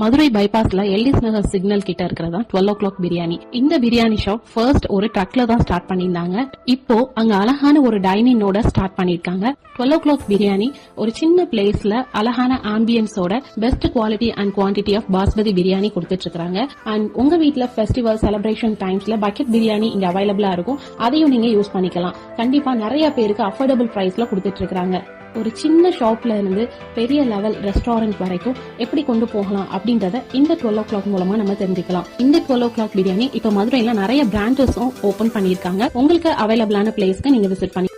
மதுரை பைபாஸ்ல எல்டிஸ் நகர் signal கிட்ட இருக்கிறதா 12 o'clock biryani. இந்த பிரியாணி ஷாப் ஃபர்ஸ்ட் ஒரு ட்ரக்ல தான் ஸ்டார்ட் பண்ணிருந்தாங்க. இப்போ அங்க அழகான ஒரு டைனிங்கோட ஸ்டார்ட் பண்ணிருக்காங்க. 12 o'clock பிரியாணி ஒரு சின்ன பிளேஸ்ல அழகான ஆம்பியன்ஸோட best quality and quantity of basmati biryani கொடுத்துட்டு இருக்காங்க. அண்ட் உங்க வீட்ல ஃபெஸ்டிவல் செலிப்ரேஷன் டைம்ஸ்ல பக்கெட் பிரியாணி இங்க அவைலபிளா இருக்கும். அதையும் நீங்க யூஸ் பண்ணிக்கலாம். கண்டிப்பா நிறைய பேருக்கு அஃபோர்டபுள் பிரைஸ்ல கொடுத்துட்டு இருக்காங்க. ஒரு சின்ன ஷாப்ல இருந்து பெரிய லெவல் ரெஸ்டாரண்ட் வரைக்கும் எப்படி கொண்டு போகலாம் அப்படின்றத இந்த 12 o'clock மூலமா நம்ம தெரிஞ்சுக்கலாம். இந்த 12 o'clock பிரியாணி இப்ப மதுரையில நிறைய பிரான்ச்சஸும் ஓபன் பண்ணிருக்காங்க. உங்களுக்கு அவைலபிளான பிளேஸ்க்கு நீங்க விசிட் பண்ணி